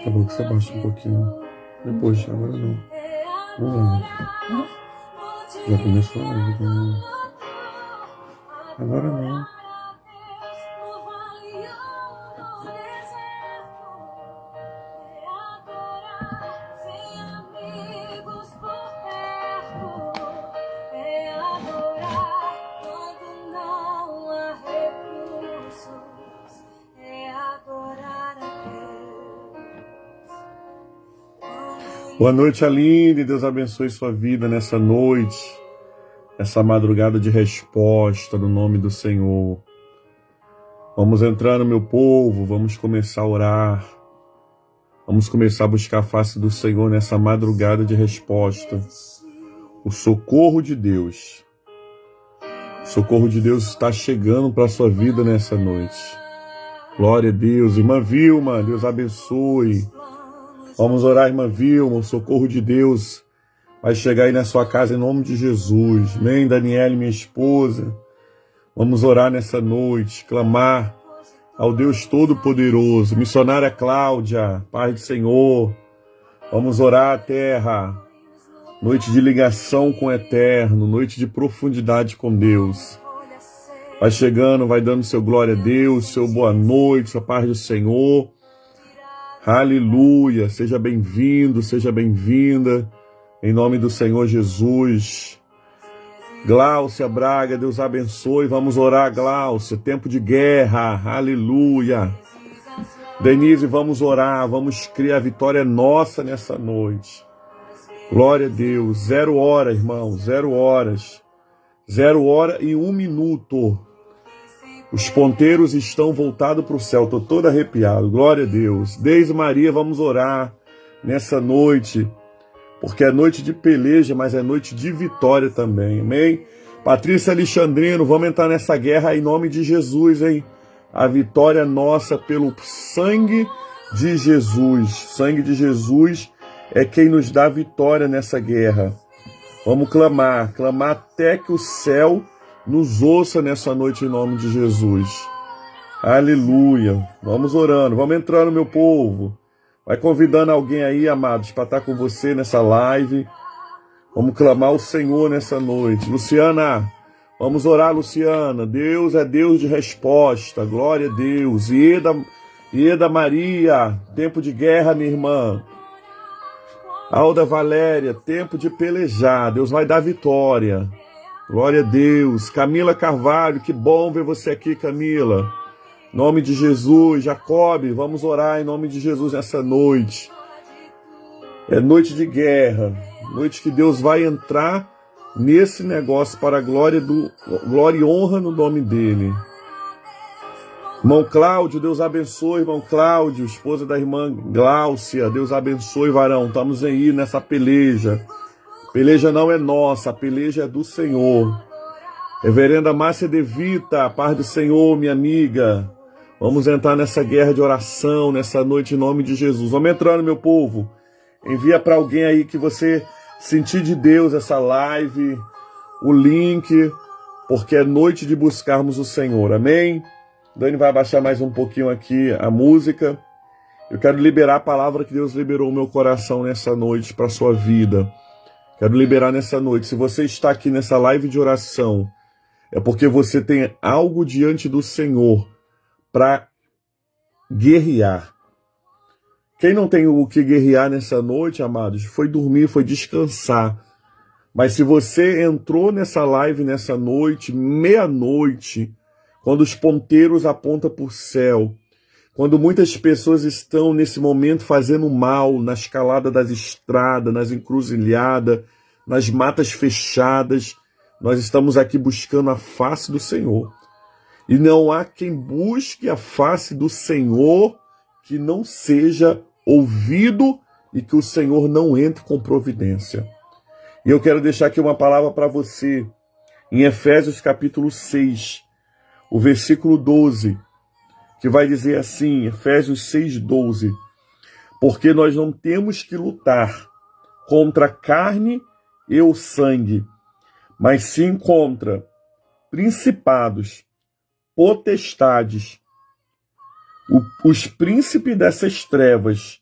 Tá bom que você abaixa um pouquinho. Depois, agora não. Vamos lá. Já começou a live, né? Agora não. Boa noite, Aline. Deus abençoe sua vida nessa noite, essa madrugada de resposta no nome do Senhor. Vamos entrando, meu povo, vamos começar a orar. Vamos começar a buscar a face do Senhor nessa madrugada de resposta. O socorro de Deus. O socorro de Deus está chegando para a sua vida nessa noite. Glória a Deus. Irmã Vilma, Deus abençoe. Vamos orar, irmã Vilma, o socorro de Deus vai chegar aí na sua casa em nome de Jesus. Amém, Daniele, minha esposa. Vamos orar nessa noite, clamar ao Deus Todo-Poderoso. Missionária Cláudia, Paz do Senhor. Vamos orar, terra. Noite de ligação com o Eterno, noite de profundidade com Deus. Vai chegando, vai dando seu glória a Deus, seu boa noite, sua paz do Senhor. Aleluia, seja bem-vindo, seja bem-vinda, em nome do Senhor Jesus. Gláucia Braga, Deus abençoe, vamos orar, Gláucia, tempo de guerra, aleluia. Denise, vamos orar, vamos criar a vitória nossa nessa noite. Glória a Deus, 0 hora, irmão, 0 horas, 0 hora e 1 minuto. Os ponteiros estão voltados para o céu. Estou todo arrepiado. Glória a Deus. Deise Maria, vamos orar nessa noite. Porque é noite de peleja, mas é noite de vitória também. Amém? Patrícia Alexandrino, vamos entrar nessa guerra em nome de Jesus, hein? A vitória é nossa pelo sangue de Jesus. Sangue de Jesus é quem nos dá vitória nessa guerra. Vamos clamar. Clamar até que o céu nos ouça nessa noite em nome de Jesus. Aleluia. Vamos orando, vamos entrando, meu povo. Vai convidando alguém aí, amados, para estar com você nessa live. Vamos clamar ao Senhor nessa noite. Luciana, vamos orar, Luciana. Deus é Deus de resposta. Glória a Deus. Ieda Maria, tempo de guerra, minha irmã. Alda Valéria, tempo de pelejar. Deus vai dar vitória. Glória a Deus. Camila Carvalho, que bom ver você aqui, Camila. Em nome de Jesus. Jacob, vamos orar em nome de Jesus nessa noite. É noite de guerra. Noite que Deus vai entrar nesse negócio para a glória e honra no nome dele. Irmão Cláudio, Deus abençoe, irmão Cláudio, esposa da irmã Gláucia. Deus abençoe, varão. Estamos aí nessa peleja. Peleja não é nossa, a peleja é do Senhor. Reverenda Márcia De Vita, paz do Senhor, minha amiga. Vamos entrar nessa guerra de oração, nessa noite em nome de Jesus. Vamos entrando, meu povo. Envia para alguém aí que você sentir de Deus essa live, o link, porque é noite de buscarmos o Senhor, amém? Dani vai abaixar mais um pouquinho aqui a música. Eu quero liberar a palavra que Deus liberou no meu coração nessa noite para a sua vida. Quero liberar nessa noite. Se você está aqui nessa live de oração, é porque você tem algo diante do Senhor para guerrear. Quem não tem o que guerrear nessa noite, amados, foi dormir, foi descansar. Mas se você entrou nessa live nessa noite, meia-noite, quando os ponteiros apontam para o céu, quando muitas pessoas estão nesse momento fazendo mal na escalada das estradas, nas encruzilhadas, nas matas fechadas, nós estamos aqui buscando a face do Senhor. E não há quem busque a face do Senhor que não seja ouvido e que o Senhor não entre com providência. E eu quero deixar aqui uma palavra para você, em Efésios capítulo 6, o versículo 12, que vai dizer assim, Efésios 6:12, porque nós não temos que lutar contra a carne e o sangue, mas sim contra principados, potestades, os príncipes dessas trevas,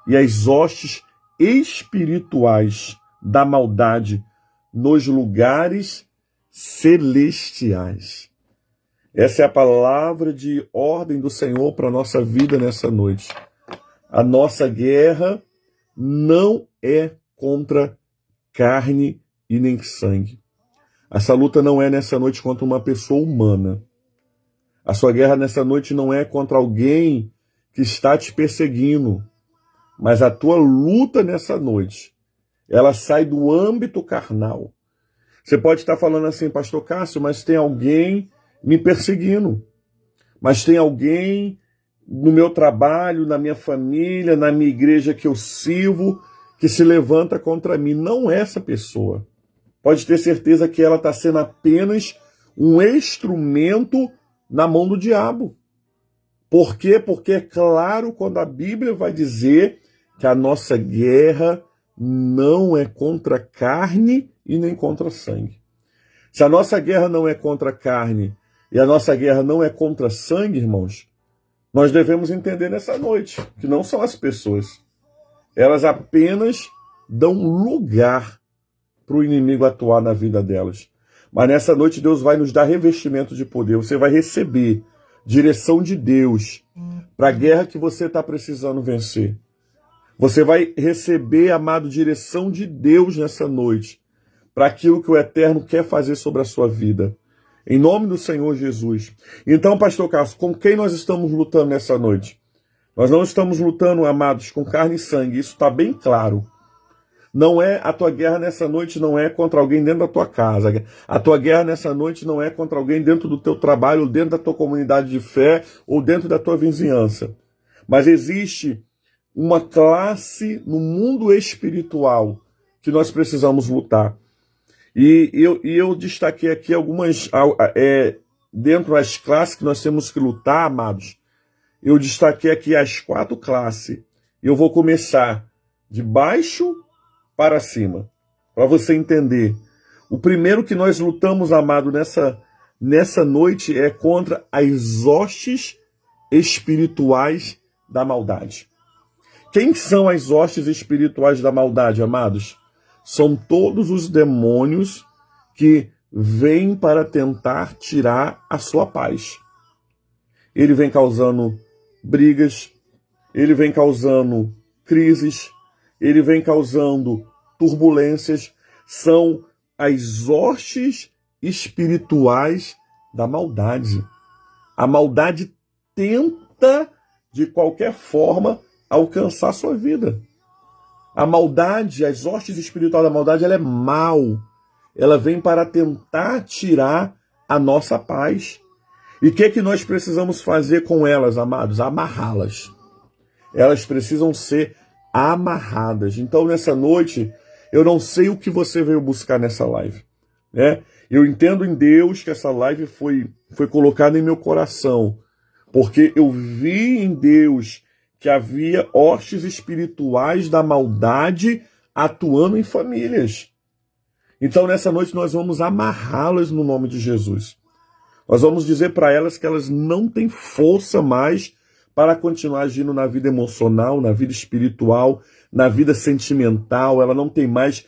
e as hostes espirituais da maldade nos lugares celestiais. Essa é a palavra de ordem do Senhor para a nossa vida nessa noite. A nossa guerra não é contra carne e nem sangue. Essa luta não é nessa noite contra uma pessoa humana. A sua guerra nessa noite não é contra alguém que está te perseguindo. Mas a tua luta nessa noite, ela sai do âmbito carnal. Você pode estar falando assim, pastor Cássio, mas tem alguém me perseguindo. Mas tem alguém no meu trabalho, na minha família, na minha igreja que eu sirvo, que se levanta contra mim. Não é essa pessoa. Pode ter certeza que ela está sendo apenas um instrumento na mão do diabo. Por quê? Porque é claro quando a Bíblia vai dizer que a nossa guerra não é contra carne e nem contra sangue. Se a nossa guerra não é contra carne e a nossa guerra não é contra sangue, irmãos, nós devemos entender nessa noite que não são as pessoas. Elas apenas dão lugar para o inimigo atuar na vida delas. Mas nessa noite Deus vai nos dar revestimento de poder. Você vai receber direção de Deus para a guerra que você está precisando vencer. Você vai receber, amado, direção de Deus nessa noite para aquilo que o Eterno quer fazer sobre a sua vida. Em nome do Senhor Jesus. Então, pastor Cássio, com quem nós estamos lutando nessa noite? Nós não estamos lutando, amados, com carne e sangue. Isso está bem claro. Não é a tua guerra nessa noite, não é contra alguém dentro da tua casa. A tua guerra nessa noite não é contra alguém dentro do teu trabalho, ou dentro da tua comunidade de fé, ou dentro da tua vizinhança. Mas existe uma classe no mundo espiritual que nós precisamos lutar. E eu destaquei aqui algumas, dentro das classes que nós temos que lutar, amados, eu destaquei aqui as 4 classes. Eu vou começar de baixo para cima, para você entender. O primeiro que nós lutamos, amado, nessa noite é contra as hostes espirituais da maldade. Quem são as hostes espirituais da maldade, amados? São todos os demônios que vêm para tentar tirar a sua paz. Ele vem causando brigas, ele vem causando crises, ele vem causando turbulências. São as hostes espirituais da maldade. A maldade tenta, de qualquer forma, alcançar a sua vida. A maldade, as hostes espirituais da maldade, ela é mal. Ela vem para tentar tirar a nossa paz. E o que é que nós precisamos fazer com elas, amados? Amarrá-las. Elas precisam ser amarradas. Então, nessa noite, eu não sei o que você veio buscar nessa live, né? Eu entendo em Deus que essa live foi colocada em meu coração, porque eu vi em Deus que havia hostes espirituais da maldade atuando em famílias. Então, nessa noite, nós vamos amarrá-las no nome de Jesus. Nós vamos dizer para elas que elas não têm força mais para continuar agindo na vida emocional, na vida espiritual, na vida sentimental. Ela não tem mais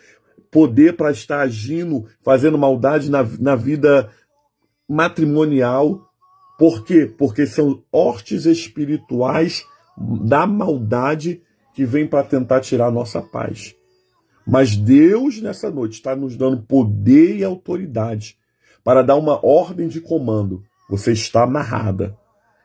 poder para estar agindo, fazendo maldade na vida matrimonial. Por quê? Porque são hostes espirituais da maldade que vem para tentar tirar a nossa paz. Mas Deus, nessa noite, está nos dando poder e autoridade para dar uma ordem de comando. Você está amarrada.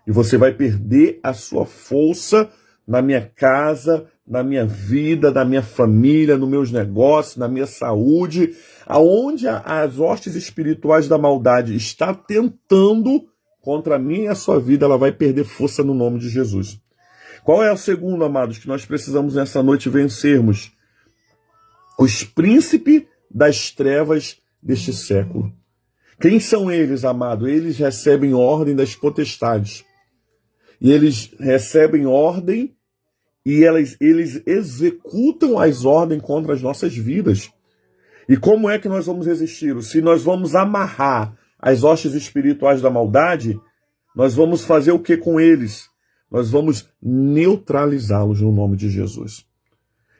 E você vai perder a sua força na minha casa, na minha vida, na minha família, nos meus negócios, na minha saúde. Aonde as hostes espirituais da maldade está tentando contra mim e a sua vida, ela vai perder força no nome de Jesus. Qual é o segundo, amados, que nós precisamos nessa noite vencermos? Os príncipes das trevas deste século. Quem são eles, amado? Eles recebem ordem das potestades. E eles recebem ordem e eles executam as ordens contra as nossas vidas. E como é que nós vamos resistir? Se nós vamos amarrar as hostes espirituais da maldade, nós vamos fazer o que com eles? nós vamos neutralizá-los no nome de Jesus.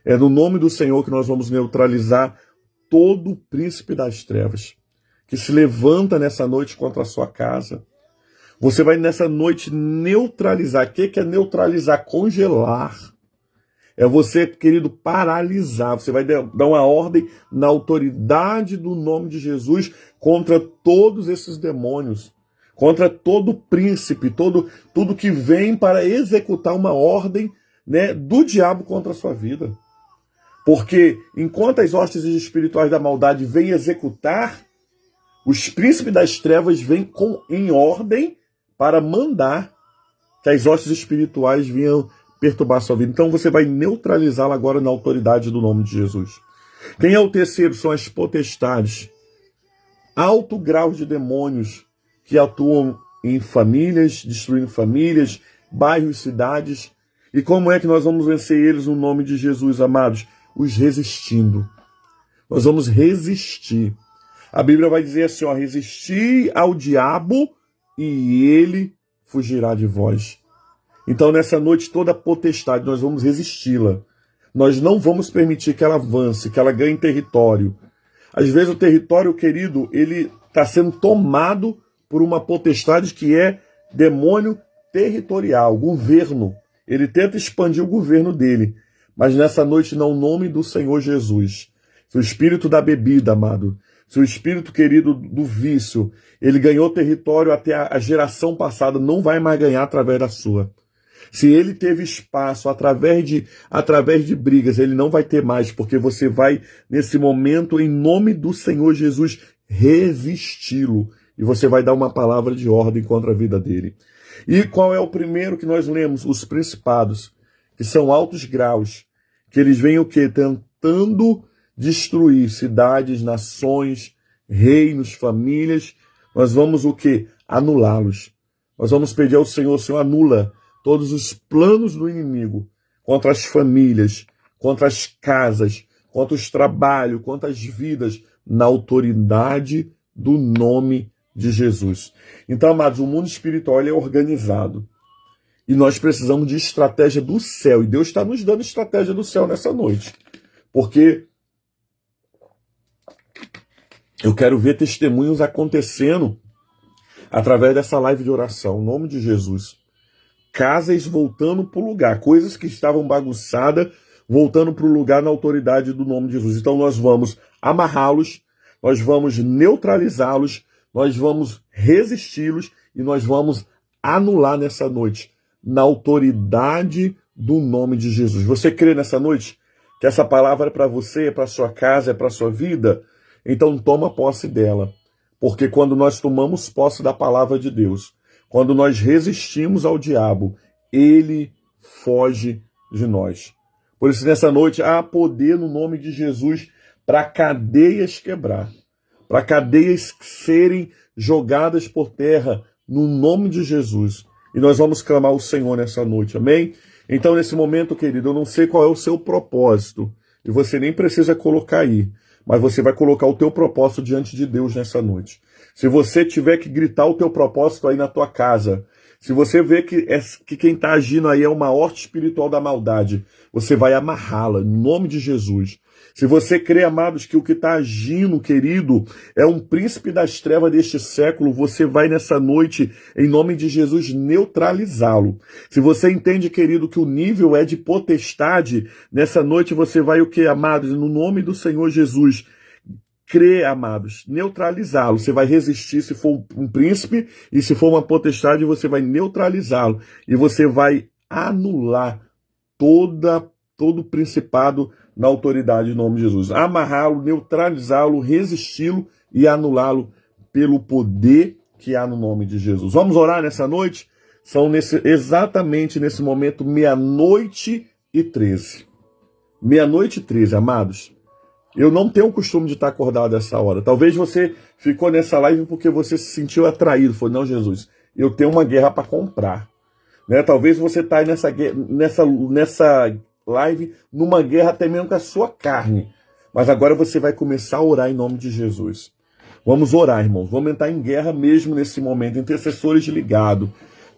É no nome do Senhor que nós vamos neutralizar todo o príncipe das trevas que se levanta nessa noite contra a sua casa. Você vai nessa noite neutralizar. O que é neutralizar? Congelar. É você, querido, paralisar. Você vai dar uma ordem na autoridade do nome de Jesus contra todos esses demônios, contra todo príncipe, tudo que vem para executar uma ordem, né, do diabo contra a sua vida. Porque enquanto as hostes espirituais da maldade vêm executar, os príncipes das trevas vêm em ordem para mandar que as hostes espirituais venham perturbar a sua vida. Então você vai neutralizá-la agora na autoridade do nome de Jesus. Quem é o terceiro? São as potestades. Alto grau de demônios que atuam em famílias, destruindo famílias, bairros, cidades. E como é que nós vamos vencer eles no nome de Jesus, amados? Os resistindo. Nós vamos resistir. A Bíblia vai dizer assim, ó, resistir ao diabo e ele fugirá de vós. Então nessa noite toda potestade nós vamos resisti-la. Nós não vamos permitir que ela avance, que ela ganhe território. Às vezes o território, querido, ele está sendo tomado por uma potestade que é demônio territorial, governo. Ele tenta expandir o governo dele. Mas nessa noite, no nome do Senhor Jesus, se o espírito da bebida, amado, se o espírito, querido, do vício, ele ganhou território até a geração passada, não vai mais ganhar através da sua. Se ele teve espaço através de brigas, ele não vai ter mais, porque você vai, nesse momento, em nome do Senhor Jesus, resisti-lo. E você vai dar uma palavra de ordem contra a vida dele. E qual é o primeiro que nós lemos? Os principados, que são altos graus, que eles vêm o quê? Tentando destruir cidades, nações, reinos, famílias. Nós vamos o quê? Anulá-los. Nós vamos pedir ao Senhor, Senhor, anula todos os planos do inimigo contra as famílias, contra as casas, contra os trabalhos, contra as vidas, na autoridade do nome de Jesus. Então, amados, o mundo espiritual ele é organizado. E nós precisamos de estratégia do céu. E Deus está nos dando estratégia do céu nessa noite. Porque eu quero ver testemunhos acontecendo através dessa live de oração, em nome de Jesus. Casas voltando para o lugar, coisas que estavam bagunçadas, voltando para o lugar na autoridade do nome de Jesus. Então nós vamos amarrá-los, nós vamos neutralizá-los, nós vamos resisti-los e nós vamos anular nessa noite, na autoridade do nome de Jesus. Você crê nessa noite que essa palavra é para você, é para sua casa, é para sua vida? Então toma posse dela. Porque quando nós tomamos posse da palavra de Deus, quando nós resistimos ao diabo, ele foge de nós. Por isso, nessa noite, há poder no nome de Jesus para cadeias quebrar, para cadeias serem jogadas por terra no nome de Jesus. E nós vamos clamar ao Senhor nessa noite, amém? Então, nesse momento, querido, eu não sei qual é o seu propósito, e você nem precisa colocar aí, mas você vai colocar o teu propósito diante de Deus nessa noite. Se você tiver que gritar o teu propósito aí na tua casa, se você vê que quem está agindo aí é uma horta espiritual da maldade, você vai amarrá-la, em nome de Jesus. Se você crê, amados, que o que está agindo, querido, é um príncipe das trevas deste século, você vai nessa noite, em nome de Jesus, neutralizá-lo. Se você entende, querido, que o nível é de potestade, nessa noite você vai o que, amados? No nome do Senhor Jesus, crê, amados, neutralizá-lo. Você vai resistir se for um príncipe e se for uma potestade, você vai neutralizá-lo. E você vai anular todo o principado na autoridade em nome de Jesus. Amarrá-lo, neutralizá-lo, resisti-lo e anulá-lo pelo poder que há no nome de Jesus. Vamos orar nessa noite? São exatamente nesse momento 00:13. 00:13, amados. Eu não tenho o costume de estar acordado essa hora. Talvez você ficou nessa live porque você se sentiu atraído. Falou, não, Jesus, eu tenho uma guerra para comprar. Né? Talvez você está aí nessa live numa guerra até mesmo com a sua carne. Mas agora você vai começar a orar em nome de Jesus. Vamos orar, irmãos. Vamos entrar em guerra mesmo nesse momento. Intercessores ligados.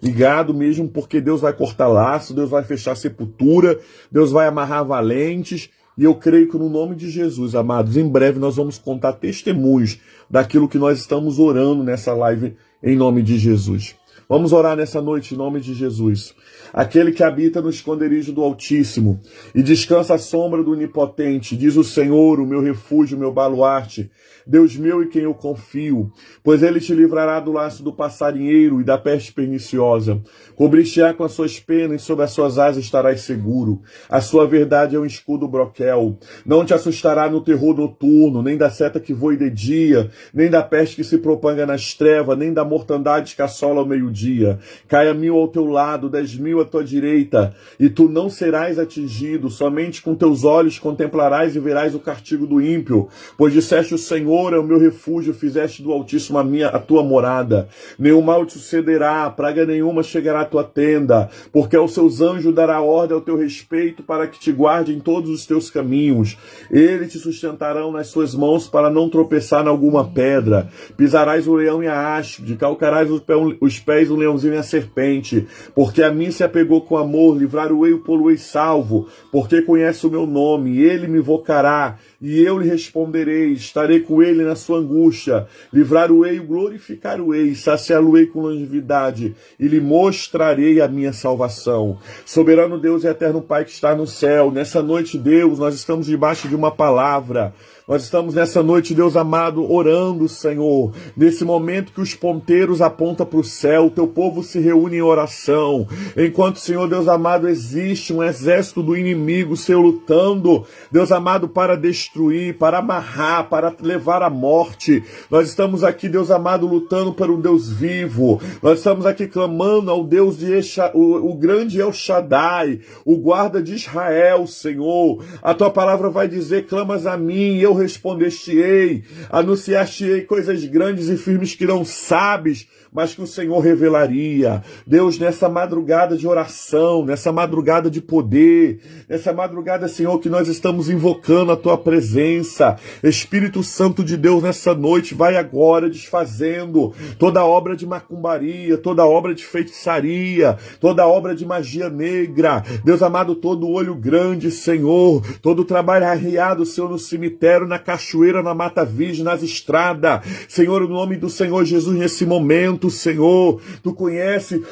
ligado mesmo, porque Deus vai cortar laço, Deus vai fechar sepultura, Deus vai amarrar valentes. E eu creio que no nome de Jesus, amados, em breve nós vamos contar testemunhos daquilo que nós estamos orando nessa live em nome de Jesus. Vamos orar nessa noite em nome de Jesus. Aquele que habita no esconderijo do Altíssimo e descansa à sombra do Onipotente, diz o Senhor, o meu refúgio, o meu baluarte, Deus meu em quem eu confio, pois ele te livrará do laço do passarinheiro e da peste perniciosa. Cobrir-te-á com as suas penas e sob as suas asas estarás seguro. A sua verdade é um escudo broquel. Não te assustará no terror noturno, nem da seta que voe de dia, nem da peste que se propaga nas trevas, nem da mortandade que assola ao meio-dia. Caia 1000 ao teu lado, 10.000 à tua direita, e tu não serás atingido. Somente com teus olhos contemplarás e verás o castigo do ímpio. Pois disseste: o Senhor é o meu refúgio, fizeste do Altíssimo a tua morada. Nenhum mal te sucederá, praga nenhuma chegará à tua tenda, porque aos seus anjos dará ordem ao teu respeito para que te guarde em todos os teus caminhos. Eles te sustentarão nas suas mãos para não tropeçar em alguma pedra. Pisarás o leão e a áspide, calcarás os pés o leãozinho e a serpente. Porque a mim se apegou com amor, livrar-o-ei e pô-lo-ei salvo, porque conhece o meu nome, ele me invocará, e eu lhe responderei, estarei com ele na sua angústia, livrar-o-ei e glorificar-o-ei, saciá-lo-ei com longevidade, e lhe mostrarei a minha salvação. Soberano Deus e eterno Pai que está no céu, nessa noite, Deus, nós estamos debaixo de uma palavra. Nós estamos nessa noite, Deus amado, orando, Senhor. Nesse momento que os ponteiros apontam para o céu, o teu povo se reúne em oração. Enquanto, Senhor, Deus amado, existe um exército do inimigo, Senhor, lutando, Deus amado, para destruir, para amarrar, para levar à morte. Nós estamos aqui, Deus amado, lutando para um Deus vivo. Nós estamos aqui clamando ao Deus de o grande El Shaddai, o guarda de Israel, Senhor. A tua palavra vai dizer: clamas a mim, eu respondeste-ei, anunciaste-ei coisas grandes e firmes que não sabes, mas que o Senhor revelaria. Deus, nessa madrugada de oração, nessa madrugada de poder, nessa madrugada, Senhor, que nós estamos invocando a tua presença, Espírito Santo de Deus, nessa noite, vai agora desfazendo toda obra de macumbaria, toda obra de feitiçaria, toda obra de magia negra. Deus amado, todo olho grande, Senhor, todo trabalho arriado, Senhor, no cemitério, na cachoeira, na mata virgem, nas estradas. Senhor, no nome do Senhor Jesus, nesse momento, Senhor, tu conhece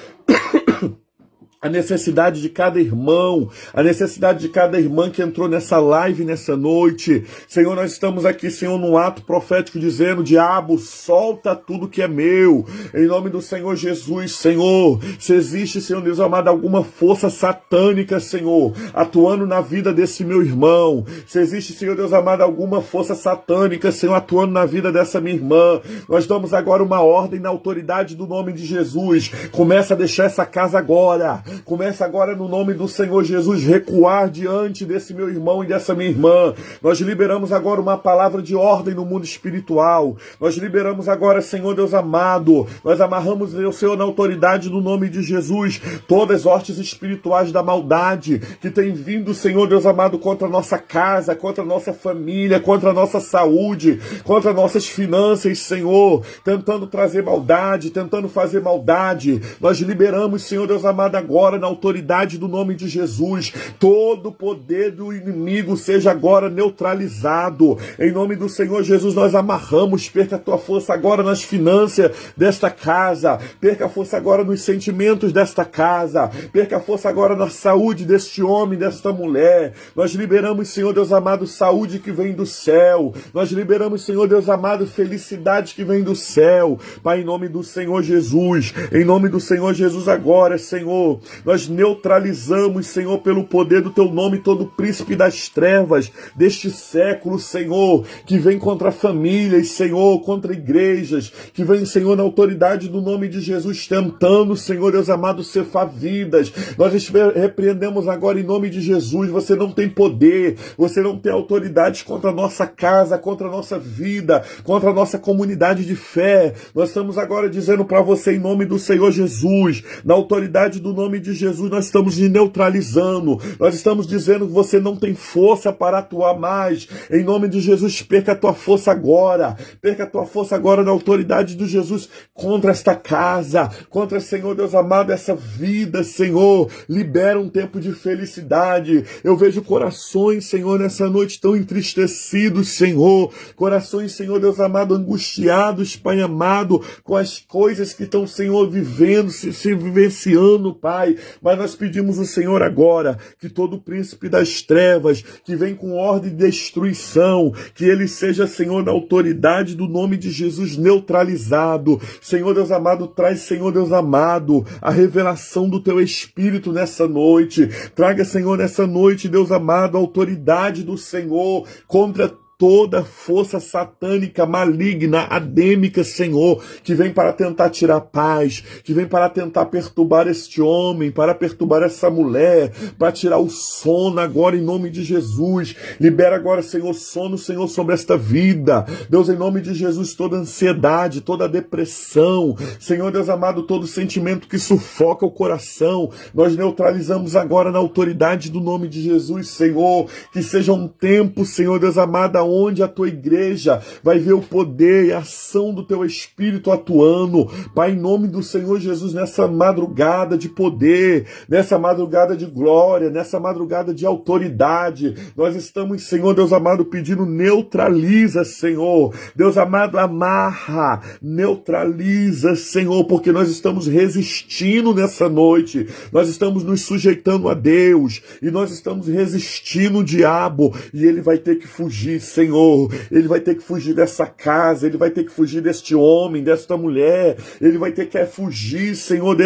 a necessidade de cada irmão, a necessidade de cada irmã que entrou nessa live nessa noite. Senhor, nós estamos aqui, Senhor, num ato profético dizendo: diabo, solta tudo que é meu. Em nome do Senhor Jesus, Senhor, se existe, Senhor Deus amado, alguma força satânica, Senhor, atuando na vida desse meu irmão, se existe, Senhor Deus amado, alguma força satânica, Senhor, atuando na vida dessa minha irmã, nós damos agora uma ordem na autoridade do nome de Jesus. Começa a deixar essa casa agora. Começa agora, no nome do Senhor Jesus, recuar diante desse meu irmão e dessa minha irmã. Nós liberamos agora uma palavra de ordem no mundo espiritual. Nós liberamos agora, Senhor Deus amado, nós amarramos, Senhor, na autoridade do nome de Jesus, todas as hostes espirituais da maldade que tem vindo, Senhor Deus amado, contra a nossa casa, contra a nossa família, contra a nossa saúde, contra nossas finanças, Senhor, tentando trazer maldade, tentando fazer maldade. Nós liberamos, Senhor Deus amado, agora na autoridade do nome de Jesus, todo o poder do inimigo seja agora neutralizado. Em nome do Senhor Jesus, nós amarramos. Perca a tua força agora nas finanças desta casa, perca a força agora nos sentimentos desta casa, perca a força agora na saúde deste homem, desta mulher. Nós liberamos, Senhor Deus amado, saúde que vem do céu. Nós liberamos, Senhor Deus amado, felicidade que vem do céu. Pai, em nome do Senhor Jesus, em nome do Senhor Jesus agora, Senhor, nós neutralizamos, Senhor, pelo poder do teu nome, todo príncipe das trevas deste século, Senhor, que vem contra famílias, Senhor, contra igrejas, que vem, Senhor, na autoridade do nome de Jesus, tentando, Senhor Deus amado, ceifar vidas. Nós repreendemos agora em nome de Jesus. Você não tem poder, você não tem autoridade contra a nossa casa, contra a nossa vida, contra a nossa comunidade de fé. Nós estamos agora dizendo para você, em nome do Senhor Jesus, na autoridade do nome de Jesus, nós estamos neutralizando, nós estamos dizendo que você não tem força para atuar mais. Em nome de Jesus, perca a tua força agora, perca a tua força agora na autoridade de Jesus contra esta casa, contra, Senhor Deus amado, essa vida, Senhor. Libera um tempo de felicidade. Eu vejo corações, Senhor, nessa noite tão entristecidos, Senhor. Corações, Senhor Deus amado, angustiados, Pai amado, com as coisas que estão, Senhor, vivendo, se vivenciando, Pai. Mas nós pedimos ao Senhor agora que todo príncipe das trevas, que vem com ordem de destruição, que ele seja, Senhor, na autoridade do nome de Jesus, neutralizado. Senhor Deus amado, traz, Senhor Deus amado, a revelação do teu Espírito nessa noite. Traga, Senhor, nessa noite, Deus amado, a autoridade do Senhor contra toda força satânica, maligna, adêmica, Senhor, que vem para tentar tirar paz, que vem para tentar perturbar este homem, para perturbar essa mulher, para tirar o sono agora em nome de Jesus. Libera agora, Senhor, sono, Senhor, sobre esta vida. Deus, em nome de Jesus, toda ansiedade, toda depressão, Senhor Deus amado, todo sentimento que sufoca o coração, nós neutralizamos agora na autoridade do nome de Jesus, Senhor. Que seja um tempo, Senhor Deus amado, onde a tua igreja vai ver o poder e a ação do teu Espírito atuando, Pai, em nome do Senhor Jesus, nessa madrugada de poder, nessa madrugada de glória, nessa madrugada de autoridade. Nós estamos, Senhor Deus amado, pedindo, neutraliza, Senhor. Deus amado, amarra, neutraliza, Senhor, porque nós estamos resistindo nessa noite, nós estamos nos sujeitando a Deus, e nós estamos resistindo o diabo, e ele vai ter que fugir, Senhor. Ele vai ter que fugir dessa casa, ele vai ter que fugir deste homem, desta mulher, ele vai ter que fugir, Senhor,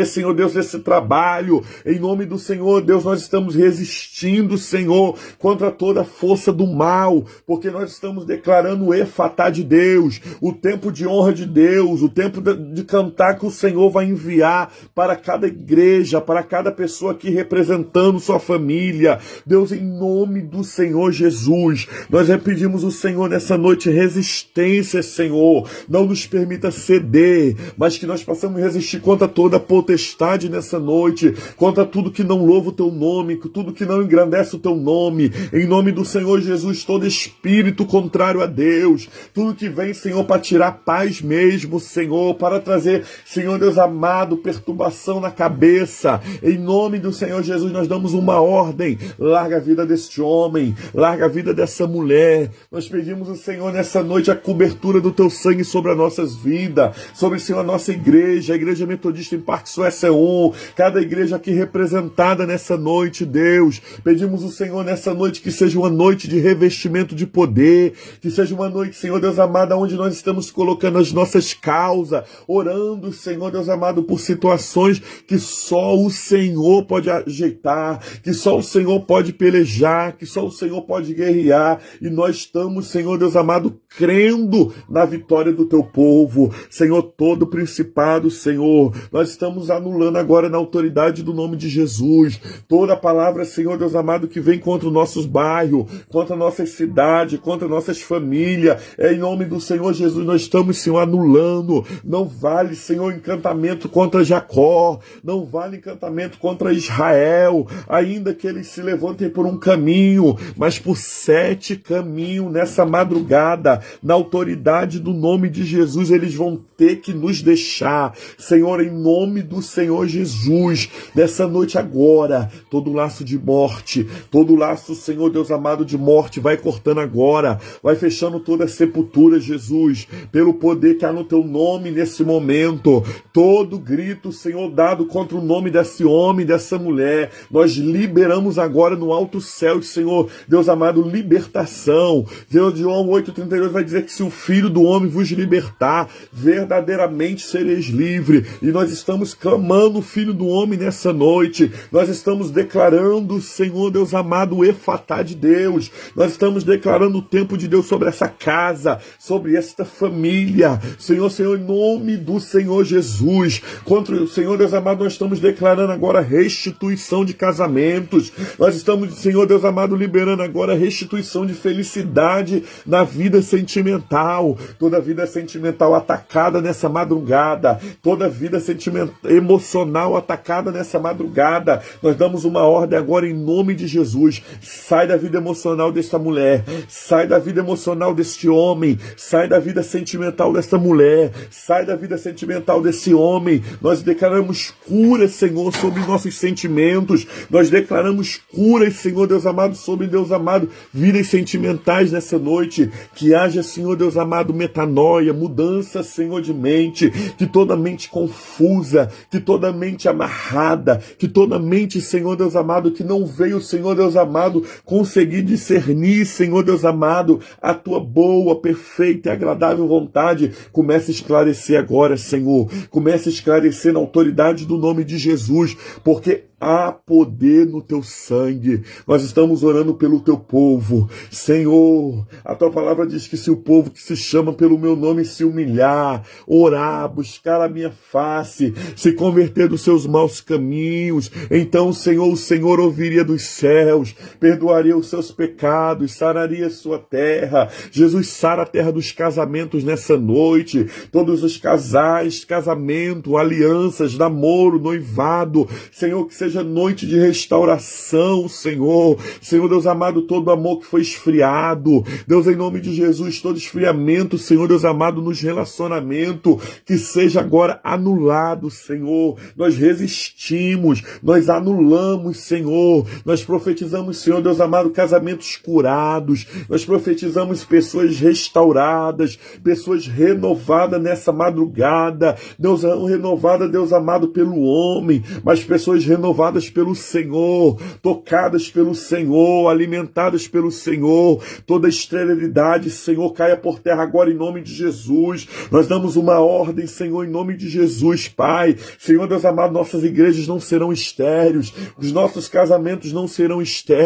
Senhor Deus, desse trabalho. Em nome do Senhor, Deus, nós estamos resistindo, Senhor, contra toda a força do mal, porque nós estamos declarando o efatá de Deus, o tempo de honra de Deus, o tempo de cantar que o Senhor vai enviar para cada igreja, para cada pessoa aqui representando sua família. Deus, em nome do Senhor Jesus, nós pedimos ao Senhor nessa noite resistência, Senhor. Não nos permita ceder, mas que nós possamos resistir contra toda a potestade nessa noite, contra tudo que não louva o teu nome, tudo que não engrandece o teu nome. Em nome do Senhor Jesus, todo espírito contrário a Deus, tudo que vem, Senhor, para tirar paz mesmo, Senhor, para trazer, Senhor Deus amado, perturbação na cabeça. Em nome do Senhor Jesus, nós damos uma ordem. Larga a vida deste homem, larga a vida dessa mulher. Nós pedimos ao Senhor nessa noite a cobertura do teu sangue sobre as nossas vidas, sobre, Senhor, a nossa igreja, a Igreja Metodista em Parque Suécia 1, cada igreja aqui representada nessa noite, Deus. Pedimos ao Senhor nessa noite que seja uma noite de revestimento de poder, que seja uma noite, Senhor Deus amado, onde nós estamos colocando as nossas causas, orando, Senhor Deus amado, por situações que só o Senhor pode ajeitar, que só o Senhor pode pelejar, que só o Senhor pode guerrear. E nós estamos, Senhor Deus amado, crendo na vitória do teu povo. Senhor, todo principado, Senhor, nós estamos anulando agora na autoridade do nome de Jesus. Toda palavra, Senhor Deus amado, que vem contra os nossos bairros, contra a nossa cidade, contra nossas famílias. Em nome do Senhor Jesus, nós estamos, Senhor, anulando. Não vale, Senhor, encantamento contra Jacó. Não vale encantamento contra Israel. Ainda que eles se levantem por um caminho, mas por 7 caminhos nessa madrugada, na autoridade do nome de Jesus, eles vão ter que nos deixar. Senhor, em nome do Senhor Jesus, nessa noite agora, todo laço de morte, todo laço, Senhor Deus amado, de morte, vai cortando agora, vai fechando toda a sepultura, Jesus, pelo poder que há no teu nome nesse momento. Todo grito, Senhor, dado contra o nome desse homem, dessa mulher, nós liberamos agora no alto céu, Senhor Deus amado, libertação. Deus, João 8,32 vai dizer que se o Filho do Homem vos libertar, verdadeiramente sereis livres. E nós estamos clamando o Filho do Homem nessa noite. Nós estamos declarando, Senhor Deus amado, o efatá de Deus. Nós estamos declarando o tempo de Deus sobre essa casa, sobre esta família. Senhor, em nome do Senhor Jesus, contra o Senhor Deus amado, nós estamos declarando agora restituição de casamentos. Nós estamos, Senhor Deus amado, liberando agora restituição de felicidade. infelicidade na vida sentimental, toda vida sentimental atacada nessa madrugada, toda vida emocional atacada nessa madrugada. Nós damos uma ordem agora em nome de Jesus. Sai da vida emocional desta mulher, sai da vida emocional deste homem, sai da vida sentimental desta mulher, sai da vida sentimental desse homem. Nós declaramos cura, Senhor, sobre nossos sentimentos. Nós declaramos cura, Senhor Deus amado, sobre, Deus amado, vidas sentimentais nessa noite. Que haja, Senhor Deus amado, metanoia, mudança, Senhor, de mente, que toda mente confusa, que toda mente amarrada, que toda mente, Senhor Deus amado, que não veio, Senhor Deus amado, conseguir discernir, Senhor Deus amado, a tua boa, perfeita e agradável vontade, comece a esclarecer agora, Senhor. Comece a esclarecer na autoridade do nome de Jesus, porque há poder no teu sangue. Nós estamos orando pelo teu povo. Senhor, a tua palavra diz que se o povo que se chama pelo meu nome se humilhar, orar, buscar a minha face, se converter dos seus maus caminhos, então, Senhor, o Senhor ouviria dos céus, perdoaria os seus pecados, sararia a sua terra. Jesus, sara a terra dos casamentos nessa noite. Todos os casais, casamento, alianças, namoro, noivado. Senhor, que seja noite de restauração, Senhor. Senhor Deus amado, todo amor que foi esfriado, Deus, em nome de Jesus, todo esfriamento, Senhor Deus amado, nos relacionamentos, que seja agora anulado, Senhor. Nós resistimos, nós anulamos, Senhor. Nós profetizamos, Senhor Deus amado, casamentos curados. Nós profetizamos pessoas restauradas, pessoas renovadas nessa madrugada. Deus, renovada, Deus amado, pelo homem, mas pessoas renovadas pelo Senhor, tocadas pelo Senhor, alimentadas pelo Senhor. Toda esterilidade, Senhor, caia por terra agora em nome de Jesus. Nós damos uma ordem, Senhor, em nome de Jesus, Pai. Senhor Deus amado, nossas igrejas não serão estéreis, os nossos casamentos não serão estéreis.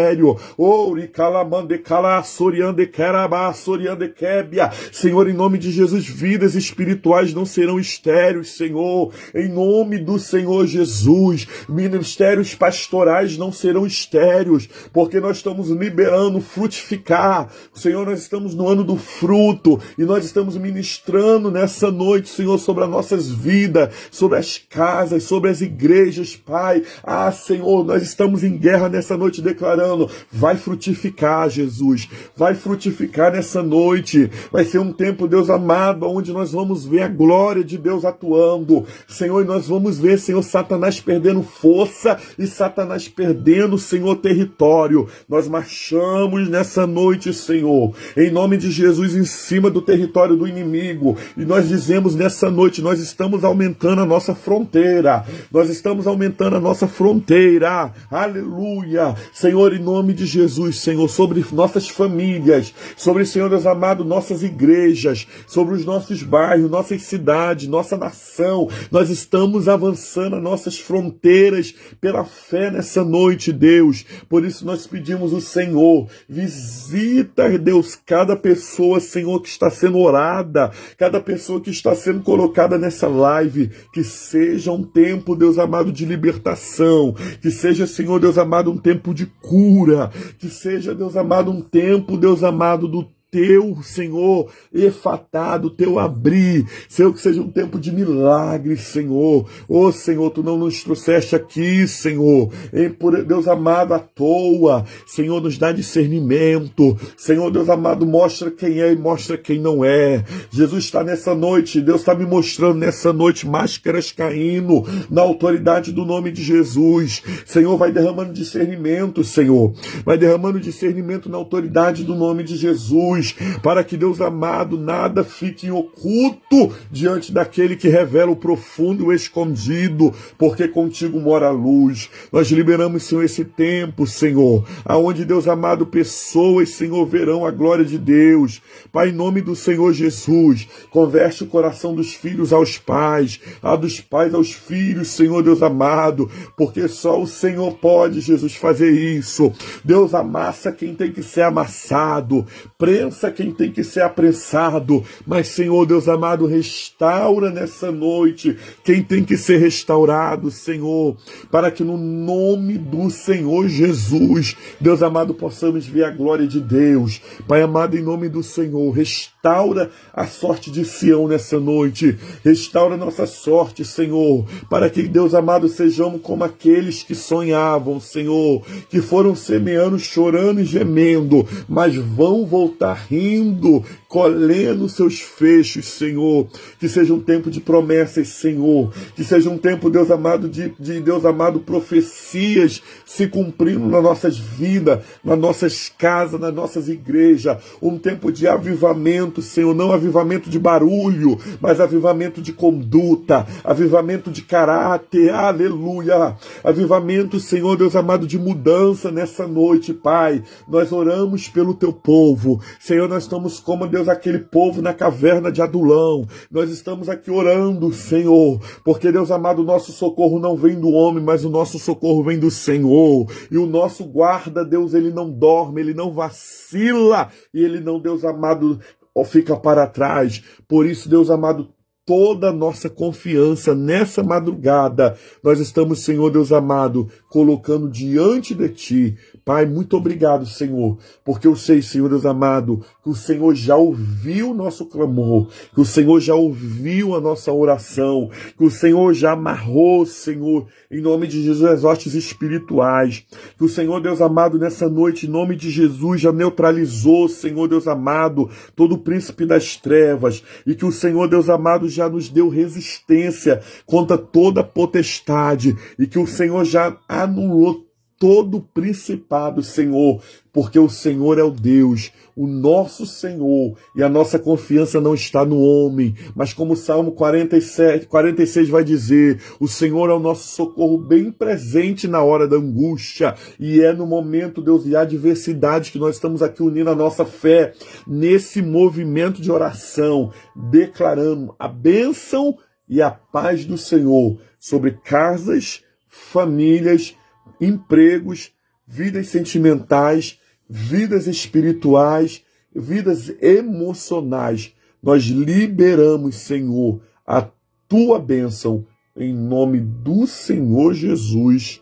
Senhor, em nome de Jesus, vidas espirituais não serão estéreis, Senhor. Em nome do Senhor Jesus, ministérios pastorais não serão estéreis, porque nós estamos liberando frutificar. Senhor, nós estamos no ano do fruto e nós estamos ministrando nessa noite, Senhor, sobre as nossas vidas, sobre as casas, sobre as igrejas, Pai. Ah, Senhor, nós estamos em guerra nessa noite declarando, vai frutificar, Jesus, vai frutificar nessa noite. Vai ser um tempo, Deus amado, onde nós vamos ver a glória de Deus atuando, Senhor, e nós vamos ver, Senhor, Satanás perdendo força e Satanás perdendo, Senhor, território. Nós marchamos nessa noite, Senhor, em nome de Jesus, em cima do território do inimigo, e nós dizemos nessa noite, nós estamos aumentando a nossa fronteira, nós estamos aumentando a nossa fronteira, aleluia, Senhor, em nome de Jesus, Senhor, sobre nossas famílias, sobre, Senhor Deus amado, nossas igrejas, sobre os nossos bairros, nossas cidades, nossa nação, nós estamos avançando as nossas fronteiras pela fé nessa noite, Deus. Por isso nós pedimos o Senhor, visita, Deus, cada pessoa, Senhor, que está sendo orada, cada pessoa que está sendo colocada nessa live, que seja um tempo, Deus amado, de libertação, que seja, Senhor, Deus amado, um tempo de cura, que seja, Deus amado, um tempo, Deus amado, do teu, Senhor, efatado, teu abrir, Senhor, que seja um tempo de milagre, Senhor. Ô, Senhor, tu não nos trouxeste aqui, Senhor, por Deus amado, à toa. Senhor, nos dá discernimento. Senhor, Deus amado, mostra quem é e mostra quem não é. Jesus está nessa noite, Deus está me mostrando nessa noite máscaras caindo na autoridade do nome de Jesus. Senhor, vai derramando discernimento, Senhor. Vai derramando discernimento na autoridade do nome de Jesus, para que, Deus amado, nada fique oculto diante daquele que revela o profundo e o escondido, porque contigo mora a luz. Nós liberamos, Senhor, esse tempo, Senhor, aonde, Deus amado, pessoas, Senhor, verão a glória de Deus. Pai, em nome do Senhor Jesus, converte o coração dos filhos aos pais, dos pais aos filhos, Senhor, Deus amado, porque só o Senhor pode, Jesus, fazer isso. Deus, amassa quem tem que ser amassado, prensa apressa quem tem que ser apressado, mas, Senhor Deus amado, restaura nessa noite quem tem que ser restaurado, Senhor, para que no nome do Senhor Jesus, Deus amado, possamos ver a glória de Deus. Pai amado, em nome do Senhor, restaura a sorte de Sião nessa noite, restaura nossa sorte, Senhor, para que, Deus amado, sejamos como aqueles que sonhavam, Senhor, que foram semeando, chorando e gemendo, mas vão voltar rindo, colhendo seus fechos, Senhor. Que seja um tempo de promessas, Senhor. Que seja um tempo, Deus amado, de Deus amado, profecias se cumprindo nas nossas vidas, nas nossas casas, nas nossas igrejas. Um tempo de avivamento, Senhor. Não avivamento de barulho, mas avivamento de conduta, avivamento de caráter. Aleluia. Avivamento, Senhor, Deus amado, de mudança nessa noite, Pai. Nós oramos pelo teu povo. Senhor, nós estamos como, Deus, aquele povo na caverna de Adulão. Nós estamos aqui orando, Senhor, porque, Deus amado, o nosso socorro não vem do homem, mas o nosso socorro vem do Senhor. E o nosso guarda, Deus, ele não dorme, ele não vacila, e ele não, Deus amado, fica para trás. Por isso, Deus amado, toda a nossa confiança nessa madrugada, nós estamos, Senhor Deus amado, colocando diante de Ti. Pai, muito obrigado, Senhor, porque eu sei, Senhor Deus amado, que o Senhor já ouviu o nosso clamor, que o Senhor já ouviu a nossa oração, que o Senhor já amarrou, Senhor, em nome de Jesus, as hostes espirituais, que o Senhor Deus amado, nessa noite, em nome de Jesus, já neutralizou, Senhor Deus amado, todo o príncipe das trevas, e que o Senhor Deus amado já nos deu resistência contra toda potestade, e que o Senhor já anulou todo principado, Senhor, porque o Senhor é o Deus, o nosso Senhor, e a nossa confiança não está no homem, mas como o Salmo 46 vai dizer, o Senhor é o nosso socorro bem presente na hora da angústia, e é no momento, Deus, de adversidade que nós estamos aqui unindo a nossa fé, nesse movimento de oração, declarando a bênção e a paz do Senhor sobre casas, famílias, empregos, vidas sentimentais, vidas espirituais, vidas emocionais. Nós liberamos, Senhor, a tua bênção em nome do Senhor Jesus.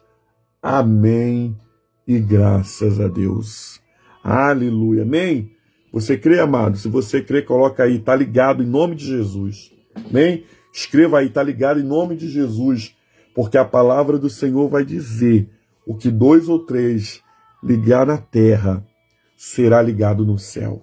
Amém e graças a Deus. Aleluia. Amém? Você crê, amado? Se você crê, coloca aí, tá ligado em nome de Jesus. Amém? Escreva aí, tá ligado em nome de Jesus, porque a palavra do Senhor vai dizer: o que 2 ou 3 ligar na terra, será ligado no céu.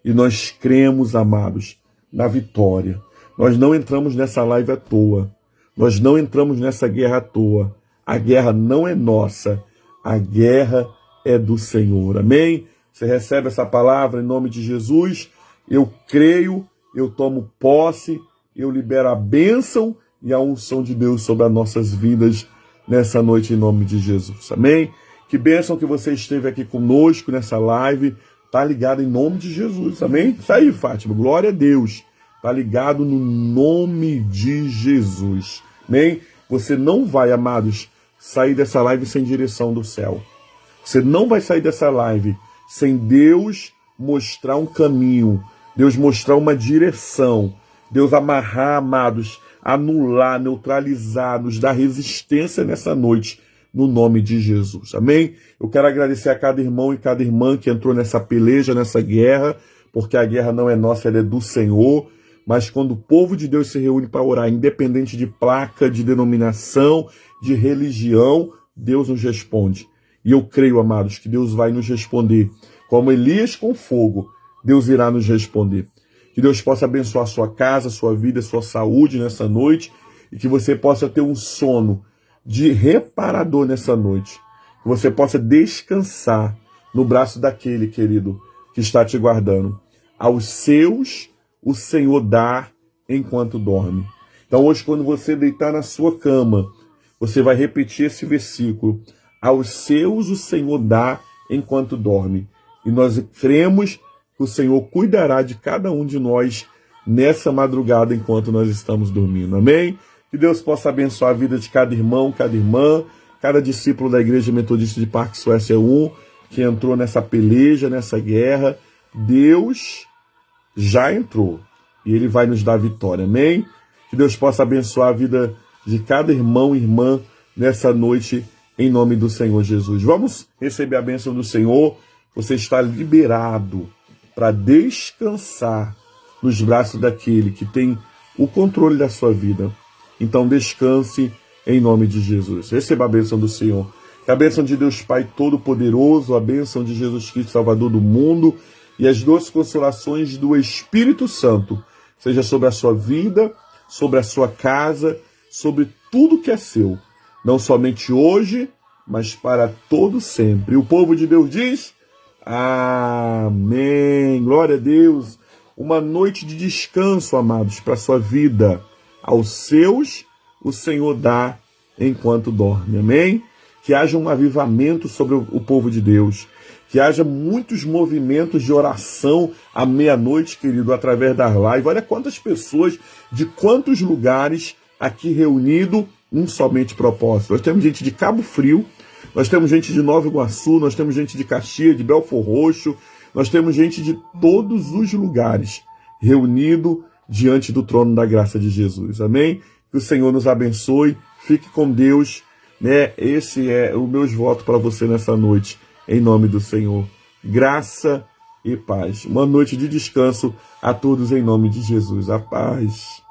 E nós cremos, amados, na vitória. Nós não entramos nessa live à toa. Nós não entramos nessa guerra à toa. A guerra não é nossa. A guerra é do Senhor. Amém? Você recebe essa palavra em nome de Jesus? Eu creio, eu tomo posse, eu libero a bênção e a unção de Deus sobre as nossas vidas nessa noite, em nome de Jesus. Amém? Que bênção que você esteve aqui conosco nessa live. Tá ligado em nome de Jesus. Amém? Isso aí, Fátima. Glória a Deus. Tá ligado no nome de Jesus. Amém? Você não vai, amados, sair dessa live sem direção do céu. Você não vai sair dessa live sem Deus mostrar um caminho, Deus mostrar uma direção, Deus amarrar, amados, anular, neutralizar, nos dar resistência nessa noite, no nome de Jesus. Amém? Eu quero agradecer a cada irmão e cada irmã que entrou nessa peleja, nessa guerra, porque a guerra não é nossa, ela é do Senhor. Mas quando o povo de Deus se reúne para orar, independente de placa, de denominação, de religião, Deus nos responde. E eu creio, amados, que Deus vai nos responder. Como Elias com fogo, Deus irá nos responder. Que Deus possa abençoar a sua casa, a sua vida, a sua saúde nessa noite, e que você possa ter um sono de reparador nessa noite. Que você possa descansar no braço daquele, querido, que está te guardando. Aos seus o Senhor dá enquanto dorme. Então hoje, quando você deitar na sua cama, você vai repetir esse versículo. Aos seus o Senhor dá enquanto dorme. E nós cremos que o Senhor cuidará de cada um de nós nessa madrugada enquanto nós estamos dormindo. Amém? Que Deus possa abençoar a vida de cada irmão, cada irmã, cada discípulo da Igreja Metodista de Parque Suécia 1, que entrou nessa peleja, nessa guerra, Deus já entrou e Ele vai nos dar vitória, amém? Que Deus possa abençoar a vida de cada irmão e irmã nessa noite, em nome do Senhor Jesus. Vamos receber a bênção do Senhor. Você está liberado para descansar nos braços daquele que tem o controle da sua vida. Então descanse em nome de Jesus. Receba a bênção do Senhor. Que a bênção de Deus Pai Todo-Poderoso, a bênção de Jesus Cristo, Salvador do mundo, e as doces consolações do Espírito Santo seja sobre a sua vida, sobre a sua casa, sobre tudo que é seu. Não somente hoje, mas para todo sempre. E o povo de Deus diz: amém. Glória a Deus. Uma noite de descanso, amados, para a sua vida. Aos seus, o Senhor dá enquanto dorme. Amém? Que haja um avivamento sobre o povo de Deus. Que haja muitos movimentos de oração à meia-noite, querido, através das lives. Olha quantas pessoas, de quantos lugares aqui reunido, um somente propósito. Nós temos gente de Cabo Frio, nós temos gente de Nova Iguaçu, nós temos gente de Caxias, de Belfor Roxo, nós temos gente de todos os lugares reunido diante do trono da graça de Jesus. Amém? Que o Senhor nos abençoe. Fique com Deus. Esse é o meu voto para você nessa noite, em nome do Senhor. Graça e paz. Uma noite de descanso a todos em nome de Jesus. A paz.